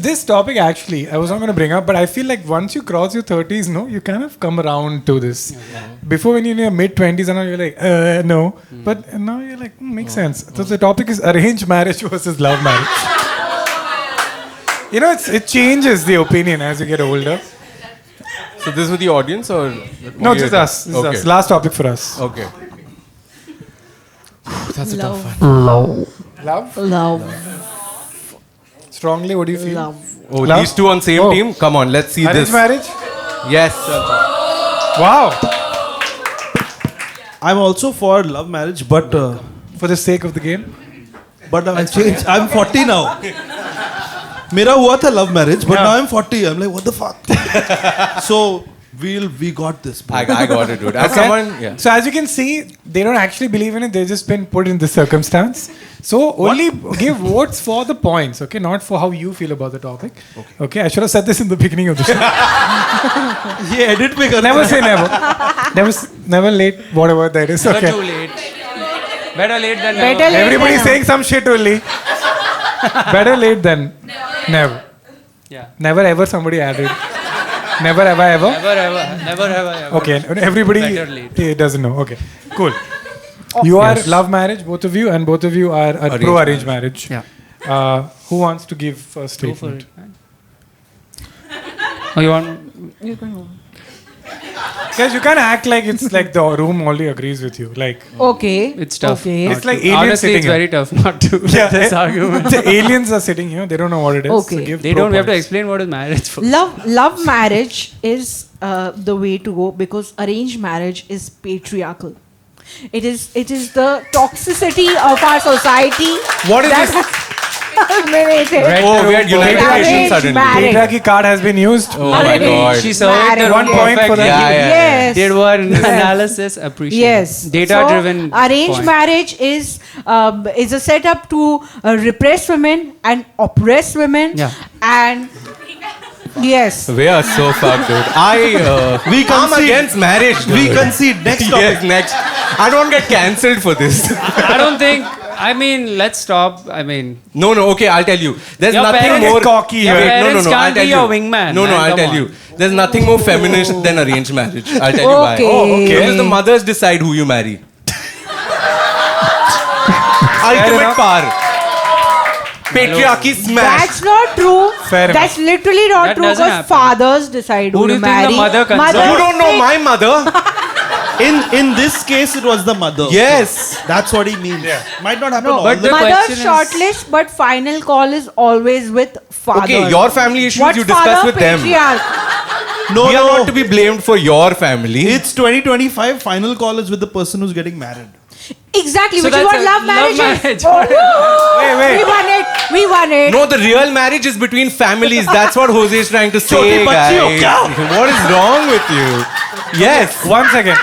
This topic actually, I was not going to bring up, but I feel like once you cross your 30s, no, you kind of come around to this. Before when you're in your mid 20s, and you're like, no. But now you're like, makes sense. So the topic is arranged marriage versus love marriage. You know, it changes the opinion as you get older. So this with the audience or? No, just us. This is us. Last topic for us. Okay. That's a tough one. Love? Love. Strongly, what do you feel? Love. Oh, love? These two on same team? Come on, let's see arranged this. marriage? Yes. Wow. I'm also for love marriage, but for the sake of the game? But I'll change. I'm 40 now. मेरा हुआ था love marriage, but now I'm 40. I'm like, what the fuck? So we got this. I got it, dude. As someone, So as you can see, they don't actually believe in it. They've just been put in this circumstance. So only give votes for the points, okay? Not for how you feel about the topic. Okay. I should have said this in the beginning of the show. Yeah, edit me. Never say never. Never late. Whatever that is. Okay. Never too late. Better late than never. Everybody's saying some shit only. Better late than never. Yeah. Never ever somebody added. Never ever ever. Never ever. Okay. Everybody doesn't know. Okay. Cool. You are love marriage, both of you, and both of you are pro arranged marriage. Yeah. Who wants to give first statement? Go for it. Oh, you want? You can go. Guys, you can't act like it's like the room only agrees with you. Like Okay. It's tough. Okay. it's like aliens Honestly, sitting it's here. very tough not to get this argument. The aliens are sitting here. They don't know what it is. Okay. So give They pro don't. We have to points. explain what is marriage for. Love marriage is the way to go because arranged marriage is patriarchal. It is the toxicity of our society. What is that this? culminated Oh, we had United in Nations arranged suddenly. marriage. Patriarchy card has been used. Oh my god. She surveyed the 1 point for that. Yes. Did one analysis. Appreciate. Yes. Data-driven. So, arranged point. marriage is a setup to repress women and oppress women. Yeah. And yes. We are so fucked, dude. We I'm concede. against marriage. Dude. We concede. Next topic. Yes, next. I don't get cancelled for this. I don't think. I mean, let's stop. I mean, No, okay, I'll tell you. There's Your nothing parents- more cocky Your here. parents I'll can't tell be you. your wingman, No, man, I'll come tell on. you. There's nothing more feminist than arranged marriage. I'll tell you why. Okay. Oh, okay. Because the mothers decide who you marry. Ultimate power. Patriarchy smash. That's not true. Fair enough. That's literally not That true doesn't because happen. fathers decide Who who do to you think marry. the mother controls? You don't know my mother. In this case, it was the mother. Yes. That's what he means. Might not happen No, all but the the time. Mother question is- shortlist, but final call is always with father. Okay, your family issues what you discuss father? with them. Patriarch. No, We are no. not to be blamed for your family. It's 2025. Final call is with the person who's getting married. Exactly, So which is that's what a love marriage marriage. is. Oh, woo! Wait. We won it. We won it. No, the real marriage is between families. That's what Jose is trying to say, Choti bachchi ho guys. kya? What is wrong with you? Yes. 1 second.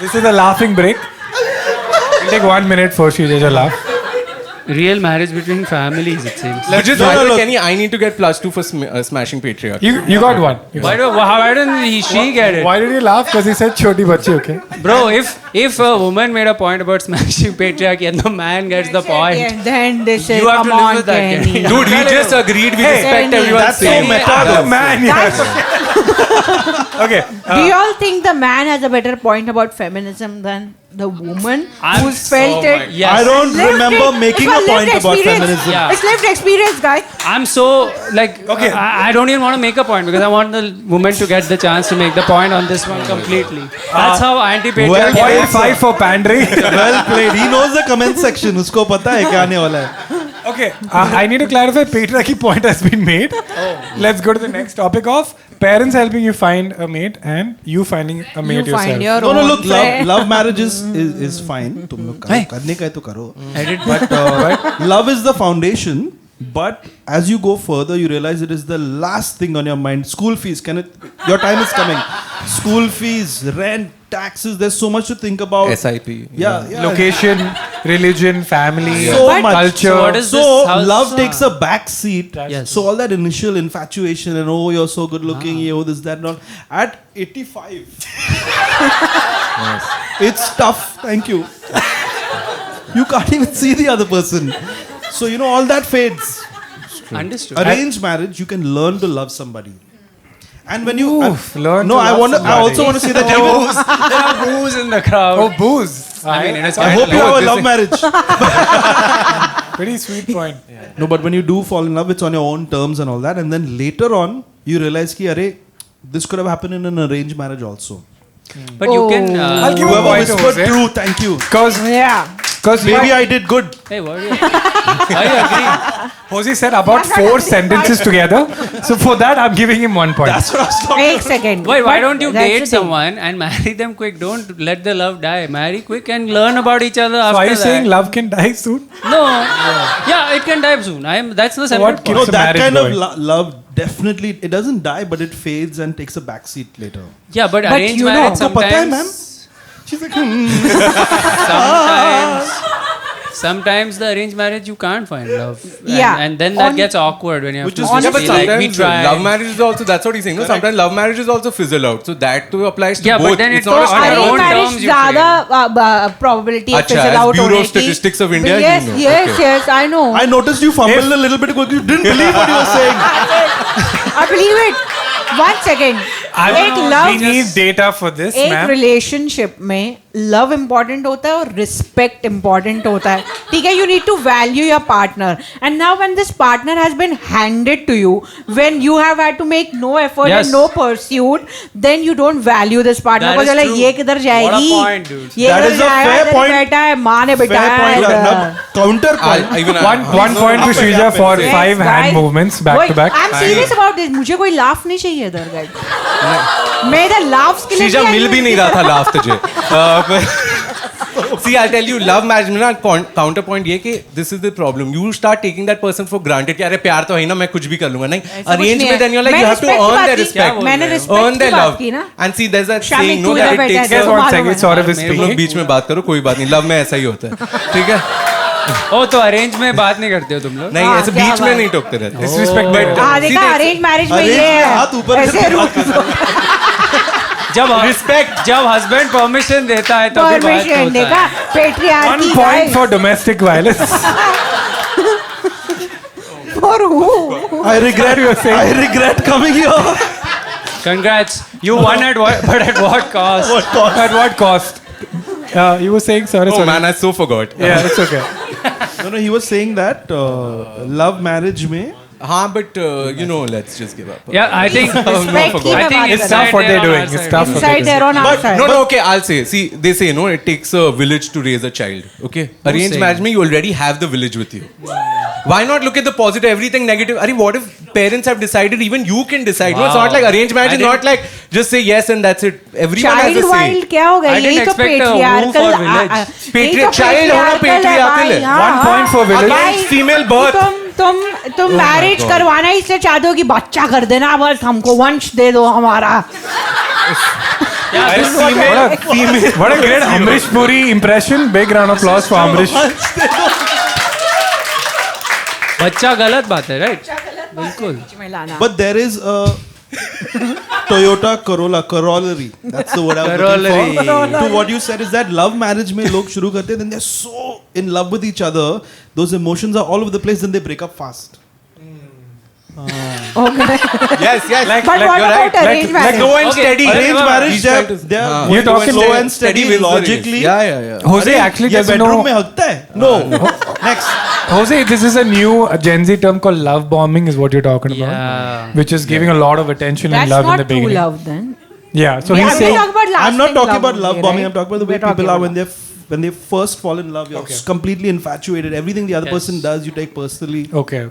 This is a laughing break. We'll take 1 minute for Srijaja laugh. Real marriage between families, it seems. Let's just No. Kenny, I need to get +2 for smashing patriarchy. You got one. Why didn't she get it? Why did you laugh? Because he said choti bachi, okay? Bro, if a woman made a point about smashing patriarchy and the man gets the point, Yeah, then they say, You have come to live on, with that, Kenny. Kenny. Dude, we just agreed we respect Kenny, everyone's that's so saying. meta. I'm the man here. Okay. Do you all think the man has a better point about feminism than the woman who's felt it? Yes. I don't Lived remember it. making It's a lived point about experience. feminism. Yeah. It's lived experience, guys. I'm so like Okay. I don't even want to make a point because I want the woman to get the chance to make the point on this one completely. That's how anti-patriarchy. well, is. 0.5 for pandering. Well played. He knows the comment section. उसको पता है क्या आने वाला है. Okay, I need to clarify. Patriarchy point has been made. Let's go to the next topic of parents helping you find a mate and you finding a mate You yourself. find your No, own. look, love marriage is fine. तुम लोग करो, करने का है तो करो. But love is the foundation. But as you go further, you realize it is the last thing on your mind. School fees, your time is coming. School fees, rent, taxes. There's so much to think about. SIP. Yeah. Location, religion, family, So much. culture. So what is So this house? love takes a back seat. Yes. So all that initial infatuation and oh you're so good looking, oh this that and all. At 85, it's tough. Thank you. You can't even see the other person. So all that fades. Understood. Arranged marriage, you can learn to love somebody. And when you learn no, to I love want. I somebody. also want to say that even, There are booze in the crowd. Oh, booze. I mean, it is I hope you have a love marriage. Pretty sweet point. No, but when you do fall in love, it's on your own terms and all that. And then later on, you realize ki, arey, this could have happened in an arranged marriage also. But you can. I'll give You a have point to whispered Jose. true. Thank you. Because Maybe I did good. Hey, what are you? Why are you agreeing? Jose said about 4 sentences together. So for that, I'm giving him 1 point. That's what I was talking Wait a second. Why But don't you that's the date thing. someone and marry them quick? Don't let the love die. Marry quick and learn about each other So after are you that. saying love can die soon? No. Yeah, it can die soon. That's the what separate keeps point. a that marriage kind going? of love definitely it doesn't die, but it fades and takes a backseat later. Yeah, but But arranged you know- marriage आपको पता है, sometimes. She's like, Sometimes the arranged marriage you can't find love. Yeah. And then that On- gets awkward when you have Which to is- Yeah, but be like, we sometimes tried. love marriage is also, that's what he's saying. No, sometimes love marriages also fizzle out. So that too applies to Yeah, but both. then it's it's not also a on your Arranged own marriage terms you ज़्यादा probability है अच्छा, fizzle as out Bureau होने of की. Statistics of India, you Yes, know. yes, Okay. yes, I know. I noticed you fumbled a little bit because you didn't believe what you were saying. I believe it. 1 second. एक We love need data for this, एक ma'am. Relationship में love important होता है और respect important होता है ठीक है you need to value your partner and now when this partner has been handed to you when you have had to make no effort and Yes. No pursuit then you don't value this partner That को is चला true. ये किधर What a जाएगी point, dude. ये That किधर is a जाएगा fair इधर point. बैठा है माँ ने Fair बिठाया point. है इधर। Counterpoint. Even One point to Shrija for Yes, 5 guys. hand movements back Wait, to back. I'm serious about this. मुझे कोई लाफ नहीं चाहिए इधर गाइस मैं इधर लाफ्स के लिए शीशा नहीं मिल आई भी हूँ। नहीं रहा था लाफ तुझे See, I'll tell you, love marriage में ना counterpoint ये कि this is the problem. You start taking that person for granted कि अरे प्यार तो है ना मैं कुछ भी कर लूँगा नहीं. ऐसा कुछ Arrange नहीं में है। then you're like you मैंने have to respect की earn बात their की। respect. मैंने respect Earn की their बात love. की ना। And see, there's that Shamik saying, no, तू that इधर it बैठा takes. है, Guess तो one मालूम second, है। Saurav is तुम लोग speaking. बीच में बात करो कोई बात नहीं. Love में ऐसा ही होता है. ठीक है? ओ तो अरेंज में बात नहीं करते हो तुम लोग नहीं हाँ, ऐसे क्या बीच में बात। नहीं टोकते रहते. Disrespect better. हाँ See, देखा that's- अरेंज मैरिज में Arrange ये में है हाथ ऊपर ऐसे करके रूल्स जब रिस्पेक्ट जब हस्बैंड परमिशन देता है तभी बात परमिशन होता देखा है patriarchy 1 point for domestic violence. for who I regret coming here. Congrats, you won at what? But at what cost? What cost? At what cost? You were saying sorry. Oh sorry. man, I so forgot. Yeah, it's okay. No, he was saying that love marriage में हाँ, but you know, let's just give up. Yeah, I think Respect की I मैं think बात it's कर tough right what there they're on doing. our It's side. tough. inside there on our side No, no, okay, I'll say. See, they say, no, it takes a village to raise a child. Okay? Arranged saying? marriage, you already have the village with you. Why not look at the positive, everything negative? Arey, what if parents have decided, even you can decide? No, it's not Wow. like arranged marriage, I is not like just say yes and that's it. Everyone has child a say. Wild क्या हो गया I didn't यही तो expect a woo patriarchal for village. Child होना patriarchal है. 1 point for village. Against female birth. तुम marriage करवाना ही इसलिए चाहते हो कि बच्चा कर देना बस हमको वंश दे दो हमारा What a great Amrish Puri impression. Big round of applause for Amrish. बच्चा गलत बात है राइट बिल्कुल में लाना but there is a Toyota corollary. That's the word I was looking for. Corollary. To what you said is that love marriage में लोग शुरू करते हैं, then they're so in love with each other, those emotions are all over the place, then they break up fast. okay Yes, yes. but what you're about right. arranged marriage Slow and Okay. steady. Arranged marriage, These they're, titles- they're हाँ. You're talking slow like and steady wins the race. logically. Yeah. Jose अरे, actually ये doesn't bedroom know. में हकता है? No. Next. Jose, this is a new Gen Z term called love bombing, is what you're talking about. Yeah. Which is giving a lot of attention and that's love in not the true beginning. love then Yeah, so Yeah, he's I'm saying. talking about I'm not lasting talking about love only, bombing. right? I'm talking about the way We're talking people are about when they first fall in love. You're completely infatuated. Everything the other Yes. person does, you take personally. Okay.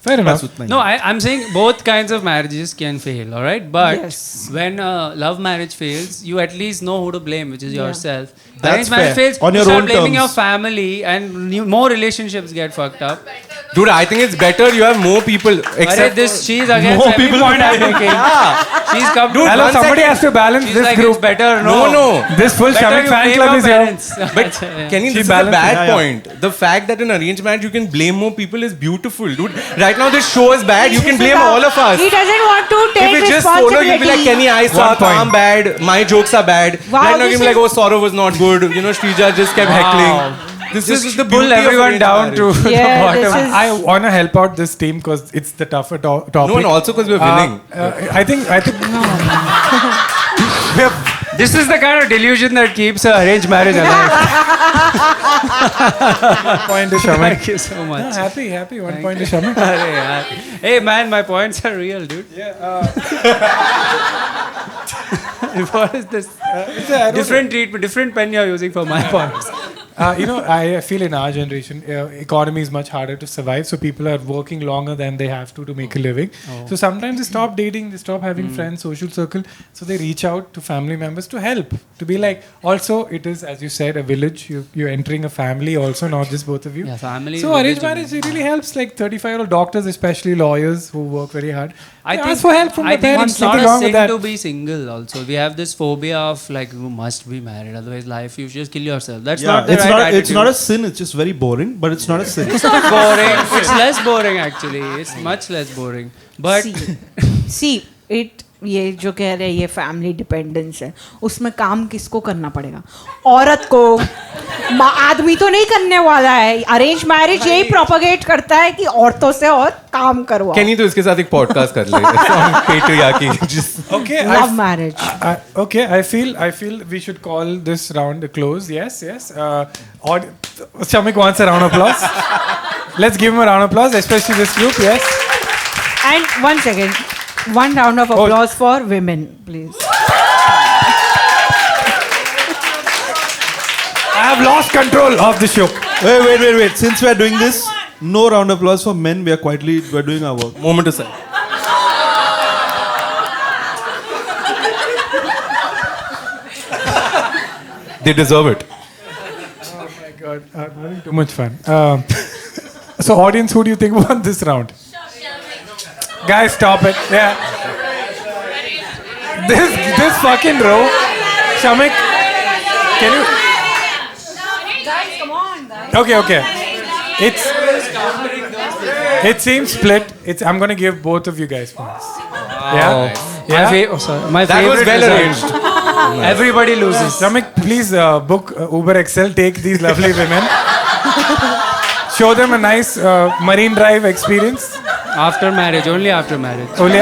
Fair enough. That's what No, I'm saying both kinds of marriages can fail, all right? But Yes. when a love marriage fails, you at least know who to blame, which is yourself. That's Arranged marriage fair. fails, On you your start own blaming terms. your family and more relationships get fucked up. Dude, I think it's better you have more people. Except this, she's against More every people point I'm making. She's come to Hello, one somebody second. has to balance She's this like, group. it's better, No. This full Better Shamik you fan blame club your is here. parents. But Kenny, this is a balanced bad it. Yeah. point. The fact that in arranged marriage you can blame more people is beautiful, dude. Right now this show is bad. You can blame all of us. he doesn't want to If take it's just solo, responsibility you'll be like, Kenny, I One suck, point. I'm bad, my jokes are bad. Wow, Right now this you'll be like, is- oh, Saurav was not good. You know, Shrija just kept heckling. This Just is the pull beauty of everyone arranged down marriage. to the Yeah, bottom. this is- I want to help out this team because it's the tougher topic. No, and also because we're winning. I think This is the kind of delusion that keeps an arranged marriage alive. point to Shamik. Thank you so much. Happy. 1 point to Shamik. Arey yaar. Hey man, my points are real, dude. What is this? Different treatment, different pen you're using for my points. I feel in our generation, economy is much harder to survive. So people are working longer than they have to make a living. So sometimes they stop dating, they stop having friends, social circle. So they reach out to family members to help. To be like, also it is, as you said, a village. You're entering a family also, not just both of you. Yeah, family, So arranged village, marriage, it really helps. Like 35-year-old doctors, especially lawyers who work very hard. I They think ask for help from I the think parents. it's not Nothing a wrong with sin that. to be single. Also, we have this phobia of like you must be married, otherwise life you just kill yourself. That's Yeah, not the it's right not. attitude. It's not a sin. It's just very boring, but it's not a sin. It's not boring. It's less boring actually. It's much less boring. But see it ये जो कह रहे हैं ये family dependence है उसमें काम किसको करना पड़ेगा औरत को आदमी तो नहीं करने वाला है अरेंज मैरिज यही प्रोपगेट करता है कि औरतों से और काम करवाओ Kenny तो इसके साथ एक पॉडकास्ट कर ले on patriarchy. Just Okay, love marriage okay, I feel we should call this round a close. Yes. Shamik wants a round of applause. Let's give him a round of applause, especially this group. Yes. And 1 second, 1 round of applause for women, please. I have lost control of the show. Wait. Since we are doing this, no round of applause for men. We're doing our work. moment aside. They deserve it. God, having too much fun. So, audience, who do you think won this round? Guys, stop it. Yeah. This fucking row. Shamik, can you? Okay. It seems split. I'm gonna give both of you guys points. Yeah. my That was favorite well result. arranged. Everybody loses. Shamik, please book Uber XL. Take these lovely women. Show them a nice Marine Drive experience. After marriage, only after marriage. Only.